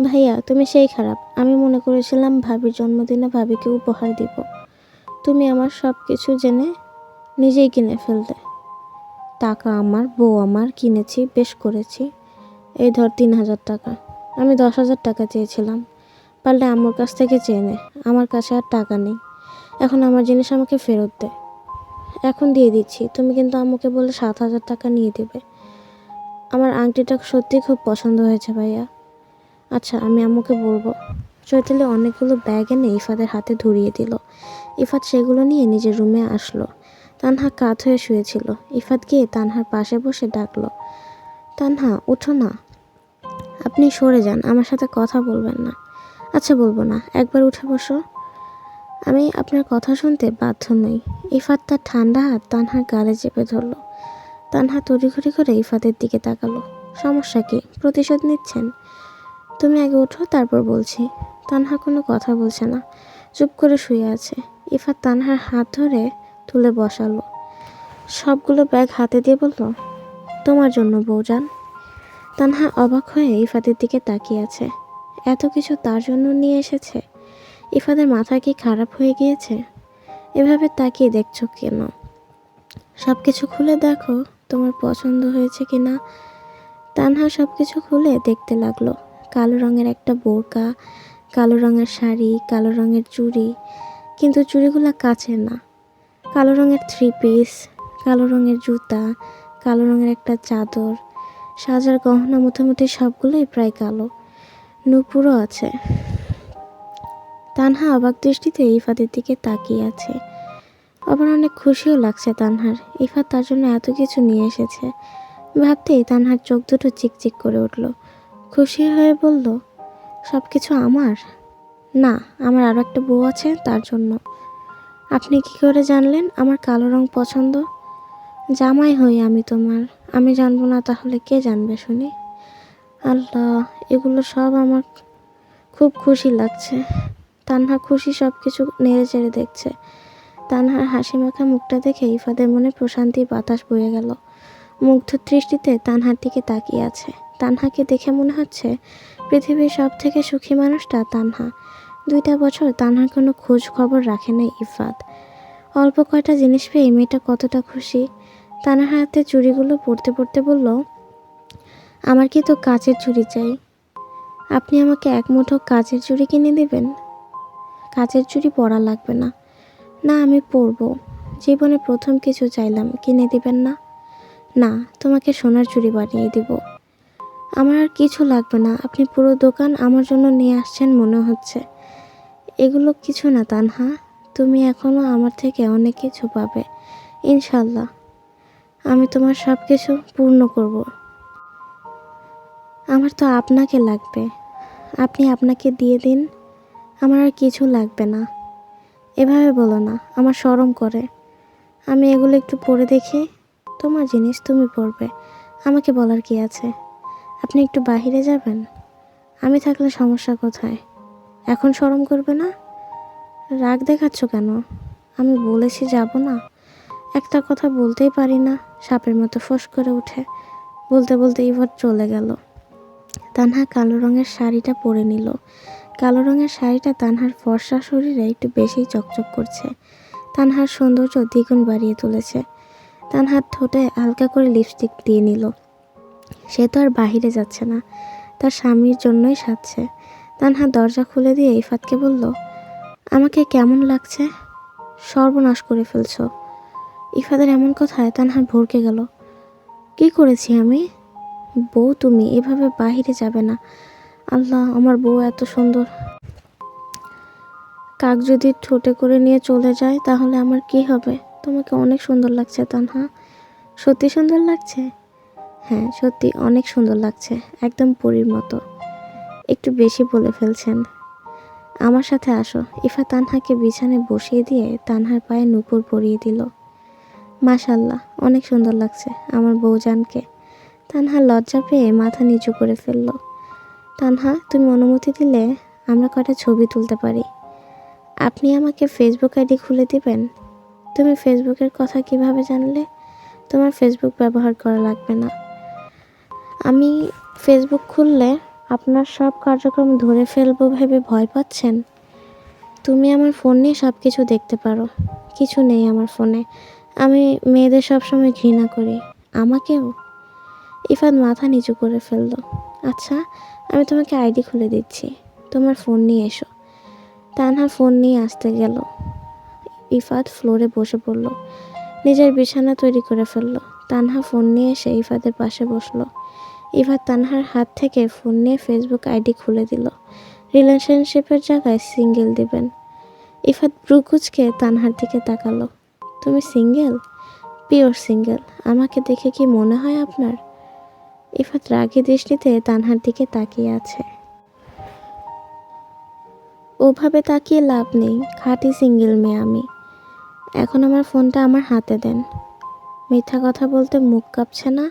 ভাইয়া, তুমি সেই খারাপ। আমি মনে করেছিলাম ভাবির জন্মদিনে ভাবিকে উপহার দিব, তুমি আমার সব কিছু জেনে নিজেই কিনে ফেললে। টাকা আমার, বউ আমার, কিনেছি, বেশ করেছি। এই ধর 3000 টাকা। আমি 10,000 টাকা চেয়েছিলাম, পারলে আম্মুর কাছ থেকে চেয়ে নে, আমার কাছে আর টাকা নেই। এখন আমার জিনিস আমাকে ফেরত দে। এখন দিয়ে দিচ্ছি, তুমি কিন্তু আম্মুকে বলে 7,000 টাকা নিয়ে দেবে। আমার আংটিটা সত্যি খুব পছন্দ হয়েছে ভাইয়া। আচ্ছা, আমি আম্মুকে বলবো। চৈতালি অনেকগুলো ব্যাগ এনে ইফাতের হাতে ধরিয়ে দিল। ইফাত সেগুলো নিয়ে নিজের রুমে আসলো। তানহা কাত হয়ে শুয়েছিল। ইফাত গিয়ে তানহার পাশে বসে ডাকলো, তানহা উঠো না। আপনি সরে যান, আমার সাথে কথা বলবেন না। আচ্ছা বলবো না, একবার উঠে বসো। আমি আপনার কথা শুনতে বাধ্য নই। ইফাত তার ঠান্ডা হাত তানহার গালে চেপে ধরল। তানহা তড়িঘড়ি করে ইফাতের দিকে তাকালো। সমস্যা কি? প্রতিশোধ নিচ্ছেন? তুমি আগে ওঠো, তারপর বলছি। তানহা কোনো কথা বলছে না, চুপ করে শুয়ে আছে। ইফাত তানহার হাত ধরে তুলে বসালো। সবগুলো ব্যাগ হাতে দিয়ে বলল, তোমার জন্য বউজান। তানহা অবাক হয়ে ইফাতের দিকে তাকিয়ে আছে। এত কিছু তার জন্য নিয়ে এসেছে? ইফাতের মাথা কি খারাপ হয়ে গিয়েছে? এভাবে তাকিয়ে দেখছো কেন? সব কিছু খুলে দেখো, তোমার পছন্দ হয়েছে কি না। তানহা সব কিছু খুলে দেখতে লাগলো। কালো রঙের একটা বোরকা, কালো রঙের শাড়ি, কালো রঙের চুড়ি, কিন্তু চুড়িগুলো কাচের না। কালো রঙের 3 পিস, কালো রঙের জুতা, কালো রঙের একটা চাদর, সাজার গহনা মোটামুটি সবগুলোই প্রায় কালো। নূপুরও আছে। তানহা অবাক দৃষ্টিতে ইফাতের দিকে তাকিয়ে আছে। আবার অনেক খুশিও লাগছে তানহার। ইফাত তার জন্য এত কিছু নিয়ে এসেছে। ভাবতেই তানহার চোখ দুটো চিকচিক করে উঠল। খুশি হয়ে বলল, সব কিছু আমার? না, আমার আরও একটা বউ আছে, তার জন্য। আপনি কি করে জানলেন আমার কালো রং পছন্দ? জামাই হই আমি তোমার, আমি জানবো না তাহলে কে জানবে শুনি? আল্লাহ, এগুলো সব আমার খুব খুশি লাগছে। তানহা খুশি সব কিছু নেড়ে চেড়ে দেখছে। তানহার হাসি মাখা মুখটা দেখে ইফাদের মনে প্রশান্তির বাতাস বয়ে গেল। মুগ্ধ দৃষ্টিতে তানহার দিকে তাকিয়ে আছে। তানহাকে দেখে মনে হচ্ছে পৃথিবীর সব থেকে সুখী মানুষটা তানহা। 2টা বছর তানহার কোনো খোঁজ খবর রাখে নাই ইফাত। অল্প কয়টা জিনিস পেয়ে মেয়েটা কতটা খুশি। তানহার হাতে চুড়িগুলো পরতে পরতে বলল, আমার কি তো কাচের চুড়ি চাই। আপনি আমাকে এক মুঠো কাচের চুড়ি কিনে দেবেন? কাচের চুড়ি পরা লাগবে না। না, আমি পরবো। জীবনে প্রথম কিছু চাইলাম, কিনে দিবেন না? না, তোমাকে সোনার চুড়ি বানিয়ে দিব। আমার আর কিছু লাগবে না, আপনি পুরো দোকান আমার জন্য নিয়ে আসছেন মনে হচ্ছে। এগুলো কিছু না তানহা, তুমি এখনো আমার থেকে অনেক কিছু পাবে ইনশাল্লাহ। আমি তোমার সব কিছু পূর্ণ করব। আমার তো আপনাকে লাগবে, আপনি আপনাকে দিয়ে দিন। আমার আর কিছু লাগবে না। এভাবে বলো না, আমার শরম করে। আমি এগুলো একটু পরে দেখি। তোমার জিনিস তুমি পরবে, আমাকে বলার কি আছে? আপনি একটু বাহিরে যাবেন? আমি থাকলে সমস্যা কোথায়? এখন শরম করবে না? রাগ দেখাচ্ছ কেন? আমি বলেছি যাব না, একটা কথা বলতেই পারি না। সাপের মতো ফোঁস করে উঠে। বলতে বলতে ইফাত চলে গেল। তানহা কালো রঙের শাড়িটা পরে নিল। কালো রঙের শাড়িটা তানহার ফর্সা শরীরে একটু বেশি চকচক করছে। তানহার সৌন্দর্য দ্বিগুণ বাড়িয়ে তুলেছে। তানহার ঠোঁটে হালকা করে লিপস্টিক দিয়ে নিল। সে তো আর বাহিরে যাচ্ছে না, তার স্বামীর জন্যই সাজছে। তানহা দরজা খুলে দিয়ে ইফাতকে বলল, আমাকে কেমন লাগছে? সর্বনাশ করে ফেলছ। ইফাতের এমন কথায় তানহা ভড়কে গেল। কি করেছি আমি? বউ তুমি, এভাবে বাহিরে যাবে না। আল্লাহ, আমার বউ এত সুন্দর। কাক যদি ঠোঁটে করে নিয়ে চলে যায় তাহলে আমার কি হবে? তোমাকে অনেক সুন্দর লাগছে তানহা। সত্যি সুন্দর লাগছে? হ্যাঁ, সত্যি অনেক সুন্দর লাগছে, একদম পরীর মতো। একটু বেশি বলে ফেলছেন। আমার সাথে আসো। ইফা তানহাকে বিছানায় বসিয়ে দিয়ে তানহার পায়ে নূপুর পরিয়ে দিল। মাশাআল্লাহ, অনেক সুন্দর লাগছে আমার বউজানকে। তানহা লজ্জা পেয়ে মাথা নিচু করে ফেলল। তানহা, তুমি অনুমতি দিলে আমরা কয়টা ছবি তুলতে পারি। আপনি আমাকে ফেসবুক আইডি খুলে দিবেন? তুমি ফেসবুকের কথা কিভাবে জানলে? তোমার ফেসবুক ব্যবহার করা লাগবে না। আমি ফেসবুক খুললে আপনার সব কার্যক্রম ধরে ফেলবো ভেবে ভয় পাচ্ছেন? তুমি আমার ফোন নিয়ে সব কিছু দেখতে পারো। কিছু নেই আমার ফোনে। আমি মেয়েদের সবসময় ঘৃণা করি। আমাকেও? ইফাত মাথা নিচু করে ফেলল। আচ্ছা, আমি তোমাকে আইডি খুলে দিচ্ছি, তোমার ফোন নিয়ে এসো। তানহা ফোন নিয়ে আসতে গেল। ইফাত ফ্লোরে বসে পড়ল। নিজের বিছানা তৈরি করে ফেলল। তানহা ফোন নিয়ে এসে ইফাতের পাশে বসলো। ইফাত তানহার হাত থেকে ফোন নিয়ে ফেসবুক আইডি খুলে দিল। রিলেশনশিপের জায়গায় সিঙ্গেল দিবেন। ইফাত ব্রু কুঁচকে তানহার দিকে তাকালো। তুমি সিঙ্গেল? Pure single. আমাকে দেখে কি মনে হয় আপনার? ইফাত রাগী দৃষ্টিতে তানহার দিকে তাকিয়ে আছে। ওভাবে তাকিয়ে লাভ নেই, খাঁটি সিঙ্গেল মেয়ে আমি। এখন আমার ফোনটা আমার হাতে দেন। মিথ্যা কথা বলতে মুখ কাঁপছে না?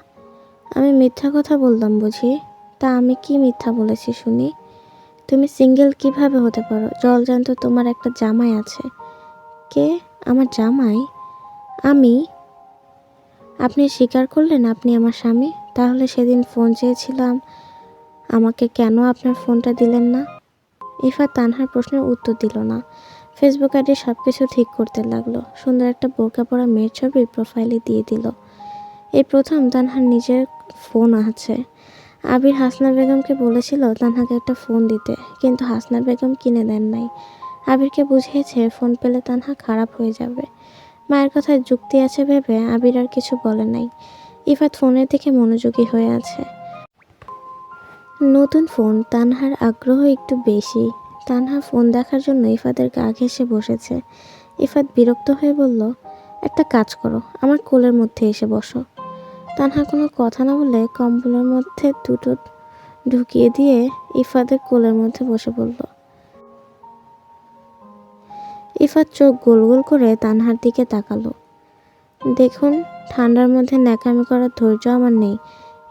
আমি মিথ্যা কথা বললাম বুঝি? তা আমি কি মিথ্যা বলেছি শুনি? তুমি সিঙ্গেল কিভাবে হতে পারো? জলজান্ত তোমার একটা জামাই আছে। কে? আমার জামাই? আমি? আপনি স্বীকার করলেন আপনি আমার স্বামী। তাহলে সেদিন ফোন চেয়েছিলাম, আমাকে কেন আপনার ফোনটা দিলেন না? ইফাত তানহার প্রশ্নের উত্তর দিল না। ফেসবুক আইডি সব কিছু ঠিক করতে লাগলো। সুন্দর একটা বোরকা পরা মেয়ের ছবি প্রোফাইলে দিয়ে দিল। এই প্রথম তানহার নিজের ফোন আছে। আবির হাসনা বেগমকে বলেছিল তানহাকে একটা ফোন দিতে, কিন্তু হাসনা বেগম কিনে দেন নাই। আবিরকে বুঝিয়েছে ফোন পেলে তানহা খারাপ হয়ে যাবে। মায়ের কথায় যুক্তি আছে ভেবে আবির আর কিছু বলে নাই। ইফাত ফোনের দিকে মনোযোগী হয়ে আছে। নতুন ফোন, তানহার আগ্রহ একটু বেশি। তানহা ফোন দেখার জন্য ইফাতের গা ঘেঁষে বসেছে। ইফাত বিরক্ত হয়ে বলল, একটা কাজ করো, আমার কোলের মধ্যে এসে বসো। তানহা কোনো কথা না বলে কম্বলের মধ্যে দুটো ঢুকিয়ে দিয়ে ইফাতের কোলের মধ্যে বসে পড়ল। ইফাত চোখ গোল গোল করে তানহার দিকে তাকালো। দেখুন, ঠান্ডার মধ্যে ন্যাকামি করার ধৈর্য আমার নেই।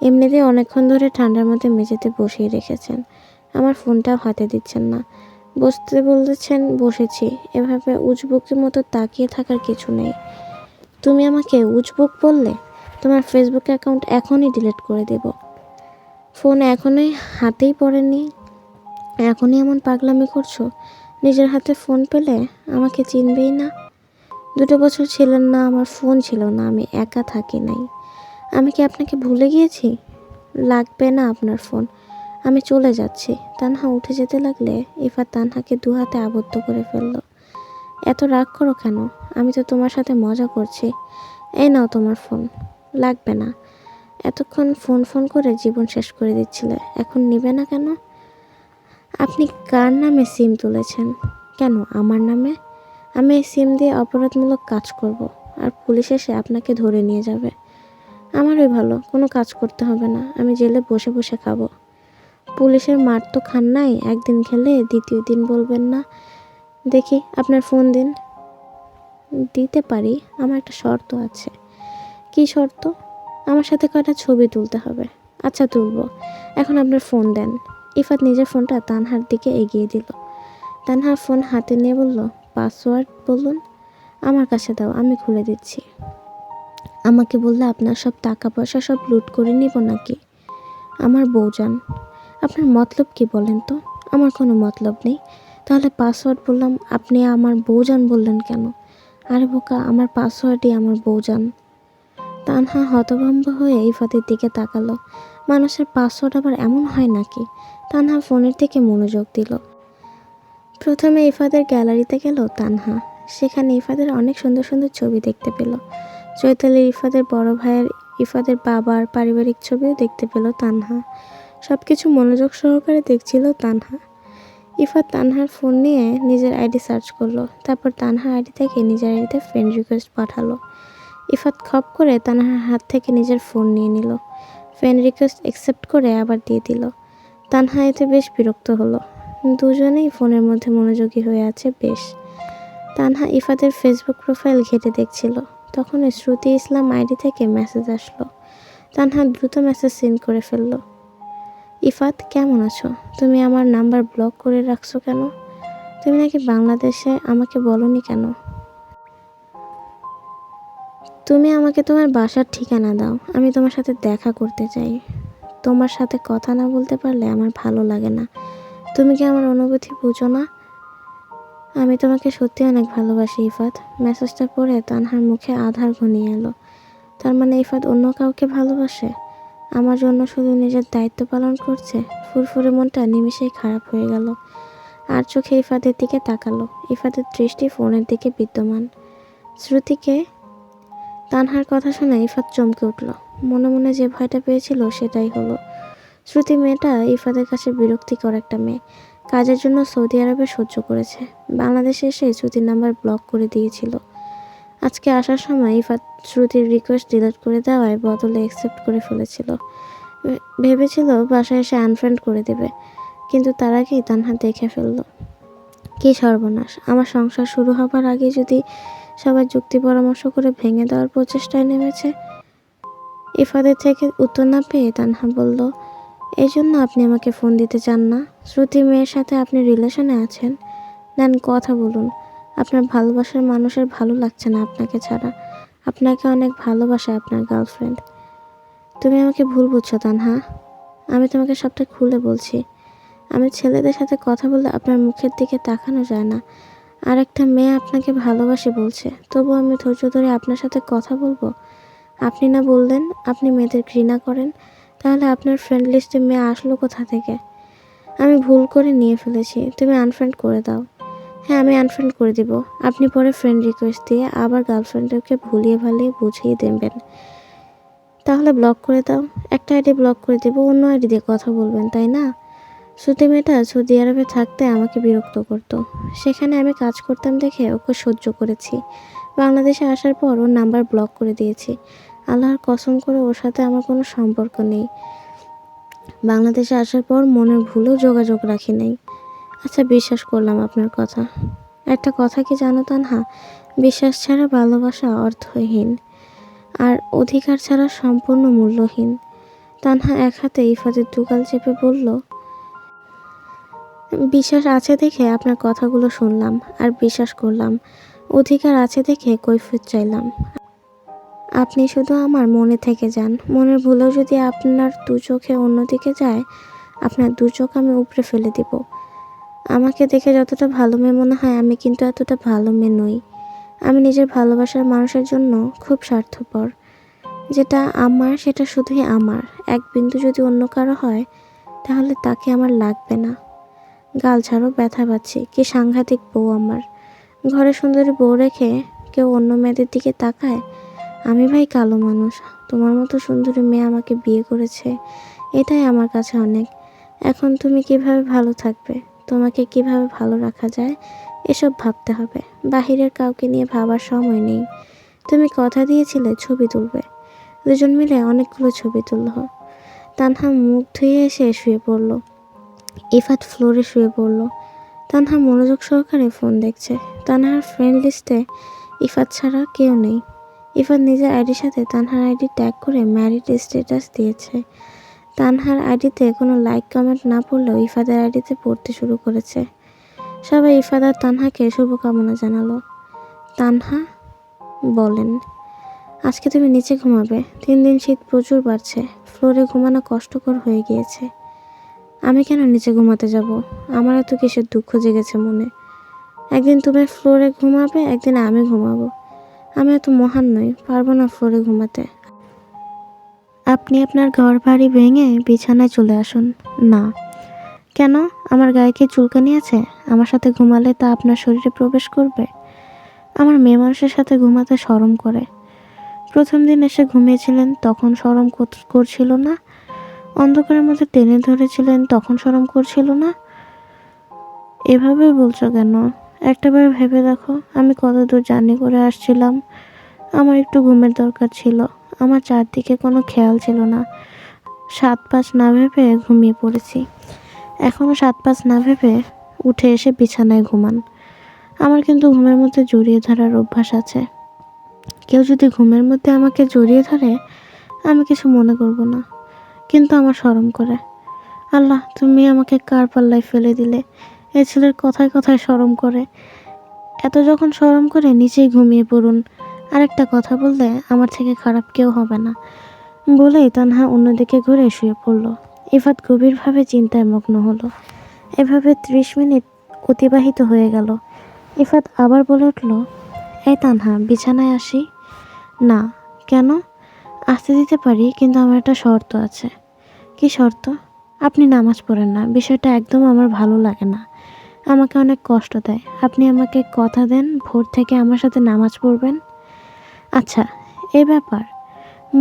এমনিতেই অনেকক্ষণ ধরে ঠান্ডার মধ্যে মেঝেতে বসিয়ে রেখেছেন, আমার ফোনটাও হাতে দিচ্ছেন না। বসতে বলেছেন বসেছি, এভাবে উজবুকের মতো তাকিয়ে থাকার কিছু নেই। তুমি আমাকে উজবুক বললে? তোমার ফেসবুক অ্যাকাউন্ট এখনই ডিলিট করে দেব। ফোন এখনই হাতেই পড়েনি, এখনই এমন পাগলামি করছো? নিজের হাতে ফোন পেলে আমাকে চিনবেই না। 2 বছর ছিলেন না, আমার ফোন ছিল না, আমি একা থাকি নাই। আমি কি আপনাকে ভুলে গিয়েছি? লাগবে না আপনার ফোন, আমি চলে যাচ্ছি। তানহা উঠে যেতে লাগলে ইফাত তানহাকে 2 হাতে আবদ্ধ করে ফেলল। এত রাগ করো কেন? আমি তো তোমার সাথে মজা করছি। এই নাও তোমার ফোন। লাগবে না। এতক্ষণ ফোন ফোন করে জীবন শেষ করে দিচ্ছিলে, এখন নিবে না কেন? আপনি কার নামে সিম তুলেছেন? কেন আমার নামে? আমি এই সিম দিয়ে অপরাধমূলক কাজ করব, আর পুলিশ এসে আপনাকে ধরে নিয়ে যাবে। আমারই ভালো, কোনো কাজ করতে হবে না, আমি জেলে বসে বসে খাবো। পুলিশের মার তো খান নাই, একদিন খেলে দ্বিতীয় দিন বলবেন না। দেখি আপনার ফোন দিন। দিতে পারি, আমার একটা শর্ত আছে। কি শর্ত? আমার সাথে কয়টা ছবি তুলতে হবে। আচ্ছা তুলব, এখন আপনার ফোন দেন। ইফাত নিজের ফোনটা তানহার দিকে এগিয়ে দিল। তানহা ফোন হাতে নিয়ে বলল, পাসওয়ার্ড বলুন। আমার কাছে দাও, আমি খুলে দিচ্ছি। আমাকে বললে আপনার সব টাকা পয়সা সব লুট করে নিব নাকি? আমার বউজান, আপনার মতলব কি বলেন তো? আমার কোনো মতলব নেই। তাহলে পাসওয়ার্ড বললাম, আপনি আমার বউজান বললেন কেন? আরে বোকা, আমার পাসওয়ার্ডই আমার বউজান। তানহা হতভম্ব হয়ে ইফাতের দিকে তাকালো। মানুষের পাসওয়ার্ড আবার এমন হয় নাকি? তানহা ফোনের দিকে মনোযোগ দিল। প্রথমে ইফাদের গ্যালারিতে গেল তানহা। সেখানে ইফাদের অনেক সুন্দর সুন্দর ছবি দেখতে পেল। চৈতালির, ইফাদের বড় ভাইয়ের, ইফাদের বাবার পারিবারিক ছবিও দেখতে পেল তানহা। সব কিছু মনোযোগ সহকারে দেখছিল তানহা। ইফাত তানহার ফোন নিয়ে নিজের আইডি সার্চ করলো। তারপর তানহার আইডি থেকে নিজের আইডিতে ফ্রেন্ড রিকোয়েস্ট পাঠালো। ইফাত খপ করে তানহার হাত থেকে নিজের ফোন নিয়ে নিল। ফ্রেন্ড রিকোয়েস্ট অ্যাকসেপ্ট করে আবার দিয়ে দিল। তানহা এতে বেশ বিরক্ত হলো। দুজনেই ফোনের মধ্যে মনোযোগী হয়ে আছে বেশ। তানহা ইফাতের ফেসবুক প্রোফাইল ঘেঁটে দেখছিল। তখন শ্রুতি ইসলাম আইডি থেকে মেসেজ আসলো। তানহা দ্রুত মেসেজ সিন করে ফেলল। ইফাত, কেমন আছো? তুমি আমার নাম্বার ব্লক করে রাখছো কেন? তুমি নাকি বাংলাদেশে, আমাকে বলনি কেন? তুমি আমাকে তোমার বাসার ঠিকানা দাও, আমি তোমার সাথে দেখা করতে চাই। তোমার সাথে কথা না বলতে পারলে আমার ভালো লাগে না। তুমি কি আমার অনুভূতি বুঝো না? আমি তোমাকে সত্যি অনেক ভালোবাসি ইফাত। মেসেজটা পড়ে তানহার মুখে আধার ঘনিয়ে এলো। তার মানে ইফাত অন্য কাউকে ভালোবাসে? আমার জন্য শুধু নিজের দায়িত্ব পালন করছে? ফুরফুরে মনটা নিমিষেই খারাপ হয়ে গেল। আর চোখে ইফাতের দিকে তাকালো। ইফাতের দৃষ্টি ফোনের দিকে বিদ্যমান। শ্রুতিকে? তানহার কথা শুনে ইফাত চমকে উঠল। মনে মনে যে ভয়টা পেয়েছিল সেটাই হলো। শ্রুতি মেয়েটা ইফাতের কাছে বিরক্তিকর একটা মেয়ে। কাজের জন্য সৌদি আরবে সহ্য করেছে। বাংলাদেশে এসে শ্রুতির নাম্বার ব্লক করে দিয়েছিল। আজকে আসার সময় ইফাত শ্রুতির রিকোয়েস্ট ডিলিট করে দেওয়ায় বদলে অ্যাকসেপ্ট করে ফেলেছিল। ভেবেছিল বাসায় এসে আনফ্রেন্ড করে দেবে, কিন্তু তার আগেই তানহা দেখে ফেলল। কি সর্বনাশ! আমার সংসার শুরু হবার আগে যদি সবাই যুক্তি পরামর্শ করে ভেঙে দেওয়ার প্রচেষ্টায় নেমেছে। ইফাদের থেকে উত্তর না পেয়ে তানহা বলল, এই জন্য আপনি আমাকে ফোন দিতে চান না? শ্রুতি মেয়ের সাথে আপনি রিলেশনে আছেন? নেন, কথা বলুন। আপনার ভালোবাসার মানুষের ভালো লাগছে না আপনাকে ছাড়া। আপনাকে অনেক ভালোবাসে আপনার গার্লফ্রেন্ড। তুমি আমাকে ভুল বুঝছো তানহা। আমি তোমাকে সবটা খুলে বলছি। আমি ছেলেদের সাথে কথা বললে আপনার মুখের দিকে তাকানো যায় না। আর একটা মেয়ে আপনাকে ভালোবাসে বলছে, তবু আমি ধৈর্য ধরে আপনার সাথে কথা বলবো? আপনি না বললেন আপনি মেয়েদের ঘৃণা করেন? তাহলে আপনার ফ্রেন্ড লিস্টে মেয়ে আসলো কোথা থেকে? আমি ভুল করে নিয়ে ফেলেছি, তুমি আনফ্রেন্ড করে দাও। হ্যাঁ, আমি আনফ্রেন্ড করে দিব। আপনি পরে ফ্রেন্ড রিকোয়েস্ট দিয়ে আবার গার্লফ্রেন্ডকে ভুলিয়ে ভালিয়ে বুঝিয়ে দেবেন। তাহলে ব্লক করে দাও। একটা আইডি ব্লক করে দেবো, অন্য আইডি দিয়ে কথা বলবেন, তাই না? শ্রুতি মেয়েটা সৌদি আরবে থাকতে আমাকে বিরক্ত করত। সেখানে আমি কাজ করতাম দেখে ওকে সহ্য করেছি। বাংলাদেশে আসার পর ওর নাম্বার ব্লক করে দিয়েছি। আল্লাহর কসম করে ওর সাথে আমার কোনো সম্পর্ক নেই। বাংলাদেশে আসার পর মনের ভুলেও যোগাযোগ রাখি নাই। আচ্ছা, বিশ্বাস করলাম আপনার কথা। একটা কথা কি জানো তানহা, বিশ্বাস ছাড়া ভালোবাসা অর্থহীন, আর অধিকার ছাড়া সম্পূর্ণ মূল্যহীন। তানহা এক হাতে ইফাতের দুগাল চেপে বলল, বিশ্বাস আছে দেখে আপনার কথাগুলো শুনলাম আর বিশ্বাস করলাম। অধিকার আছে দেখে কৈফিয়ত চাইলাম। আপনি শুধু আমার মনে থেকে যান। মনের ভুলেও যদি আপনার দু চোখে অন্যদিকে যায়, আপনার দু চোখ আমি উপড়ে ফেলে দিব। আমাকে দেখে যতটা ভালো মেয়ে মনে হয়, আমি কিন্তু এতটা ভালো মেয়ে নই। আমি নিজের ভালোবাসার মানুষের জন্য খুব স্বার্থপর। যেটা আমার সেটা শুধুই আমার। এক বিন্দু যদি অন্য কারো হয়, তাহলে তাকে আমার লাগবে না। গাল ছাড়ো, ব্যথা পাচ্ছি। কি সাংঘাতিক বউ আমার! ঘরে সুন্দরী বউ রেখে কেউ অন্য মেয়েদের দিকে তাকায়? আমি ভাই কালো মানুষ, তোমার মতো সুন্দরী মেয়ে আমাকে বিয়ে করেছে, এটাই আমার কাছে অনেক। এখন তুমি কিভাবে ভালো থাকবে, তোমাকে কিভাবে ভালো রাখা যায়, এসব ভাবতে হবে। বাহিরের কাউকে নিয়ে ভাবার সময় নেই। তুমি কথা দিয়েছিলে ছবি তুলবে, দুজন মিলে অনেকগুলো ছবি তুলল। তানহা মুখ ধুয়ে এসে শুয়ে পড়ল। ইফাত ফ্লোরে শুয়ে পড়ল। তানহা মনোযোগ সহকারে ফোন দেখছে। তানহার ফ্রেন্ড লিস্টে ইফাত ছাড়া কেউ নেই। ইফাত নিজের আইডির সাথে তানহার আইডি ট্যাগ করে ম্যারিড স্ট্যাটাস দিয়েছে। তানহার আইডিতে কোনো লাইক কমেন্ট না পড়লেও ইফাতের আইডিতে পড়তে শুরু করেছে। সবাই ইফাত আর তানহাকে শুভকামনা জানালো। তানহা বলেন, আজকে তুমি নিচে ঘুমাবে। 3 দিন শীত প্রচুর বাড়ছে, ফ্লোরে ঘুমানো কষ্টকর হয়ে গিয়েছে। আমি কেন নিচে ঘুমাতে যাব? আমার এত কিসের দুঃখ জেগেছে মনে? একদিন তুমি ফ্লোরে ঘুমাবে, একদিন আমি ঘুমাবো। আমি এত মহান নই, পারবো না ফ্লোরে ঘুমাতে। আপনি আপনার ঘর বাড়ি ভেঙে বিছানায় চলে আসুন। না। কেন? আমার গায়ে কি চুলকানি আছে? আমার সাথে ঘুমালে তা আপনার শরীরে প্রবেশ করবে? আমার মেয়ে মানুষের সাথে ঘুমাতে শরম করে। প্রথম দিন এসে ঘুমিয়েছিলেন, তখন শরম করছিল না? অন্ধকারের মধ্যে টেনে ধরেছিলেন, তখন শরম করছিল না? এভাবে বলছো কেন? একটাবার ভেবে দেখো, আমি কত দূর জার্নি করে আসছিলাম। আমার একটু ঘুমের দরকার ছিল। আমার চারদিকে কোনো খেয়াল ছিল না। 7-5 না ভেবে ঘুমিয়ে পড়েছি। এখনও 7-5 না ভেবে উঠে এসে বিছানায় ঘুমান। আমার কিন্তু ঘুমের মধ্যে জড়িয়ে ধরার অভ্যাস আছে। কেউ যদি ঘুমের মধ্যে আমাকে জড়িয়ে ধরে, আমি কিছু মনে করব না, কিন্তু আমার শরম করে। আল্লাহ, তুমি আমাকে কার পাল্লায় ফেলে দিলে? এই ছেলের কথায় কথায় শরম করে। এত যখন শরম করে নিচেই ঘুমিয়ে পড়ুন। আরেকটা কথা বললে আমার থেকে খারাপ কেউ হবে না। বলেই তানহা অন্যদিকে ঘুরে শুয়ে পড়ল। ইফাত গভীরভাবে চিন্তায় মগ্ন হলো। এভাবে 30 মিনিট অতিবাহিত হয়ে গেল। ইফাত আবার বলে উঠল, এই তানহা, বিছানায় আসি? না। কেন? আসতে দিতে পারি, কিন্তু আমার একটা শর্ত আছে। কি শর্ত? আপনি নামাজ পড়েন না, বিষয়টা একদম আমার ভালো লাগে না। আমাকে অনেক কষ্ট দেয়। আপনি আমাকে কথা দেন ভোর থেকে আমার সাথে নামাজ পড়বেন। আচ্ছা, এই ব্যাপার।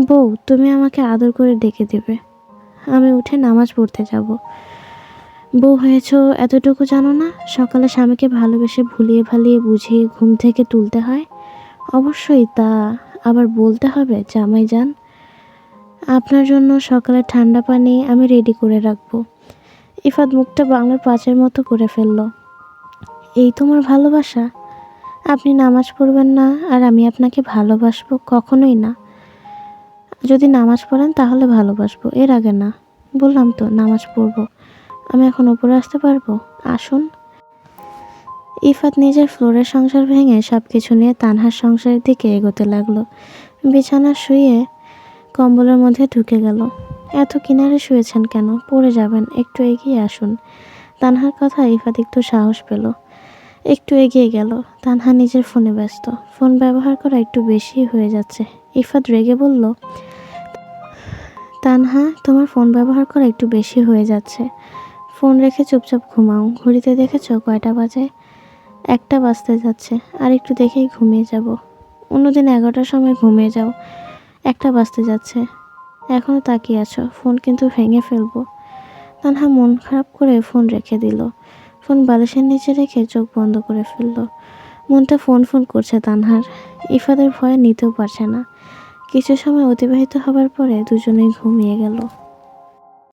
বউ, তুমি আমাকে আদর করে ডেকে দিবে। আমি উঠে নামাজ পড়তে যাব। বউ হয়েছো এতটুকু জানো না? সকালে স্বামীকে ভালোবেসে ভুলিয়ে ভালিয়ে বুঝিয়ে ঘুম থেকে তুলতে হয়। অবশ্যই তা আবার বলতে হবে, জামাই যান, আপনার জন্য সকালে ঠান্ডা পানি আমি রেডি করে রাখবো। ইফাত মুখটা বাংলার পাঁচের মতো করে ফেলল। এই তোমার ভালোবাসা? আপনি নামাজ পড়বেন না আর আমি আপনাকে ভালোবাসবো? কখনোই না। যদি নামাজ পড়েন তাহলে ভালোবাসবো, এর আগে না। বললাম তো নামাজ পড়বো। আমি এখন উপরে আসতে পারবো? আসুন। ইফাত নিজের ফ্লোরের সংসার ভেঙে সব কিছু নিয়ে তানহার সংসারের দিকে এগোতে লাগলো। বিছানা শুয়ে কম্বলের মধ্যে ঢুকে গেল। এত কিনারে শুয়েছেন কেন? পড়ে যাবেন, একটু এগিয়ে আসুন। তানহার কথা ইফাত একটু সাহস পেল। একটু এগিয়ে গেল। তানহা নিজের ফোনে ব্যস্ত। ফোন ব্যবহার করা একটু বেশি হয়ে যাচ্ছে। ইফাত রেগে বলল, তানহা, তোমার ফোন ব্যবহার করা একটু বেশি হয়ে যাচ্ছে। ফোন রেখে চুপচাপ ঘুমাও। ঘড়িতে দেখেছ কয়টা বাজে? 1টা বাজতে যাচ্ছে। আর একটু দেখেই ঘুমিয়ে যাব। অন্যদিন 11টার সময় ঘুমিয়ে যাও, 1টা বাজতে যাচ্ছে। এখনও তাকিয়ে আছো, ফোন কিন্তু ভেঙে ফেলবো। তানহা মন খারাপ করে ফোন রেখে দিল। ফোন বালিশের নিচে রেখে চোখ বন্ধ করে ফেলল। মনটা ফোন ফোন করছে তানহার। ইফাদের ভয়ে নিতেও পারছে না। কিছু সময় অতিবাহিত হবার পরে দুজনেই ঘুমিয়ে গেল।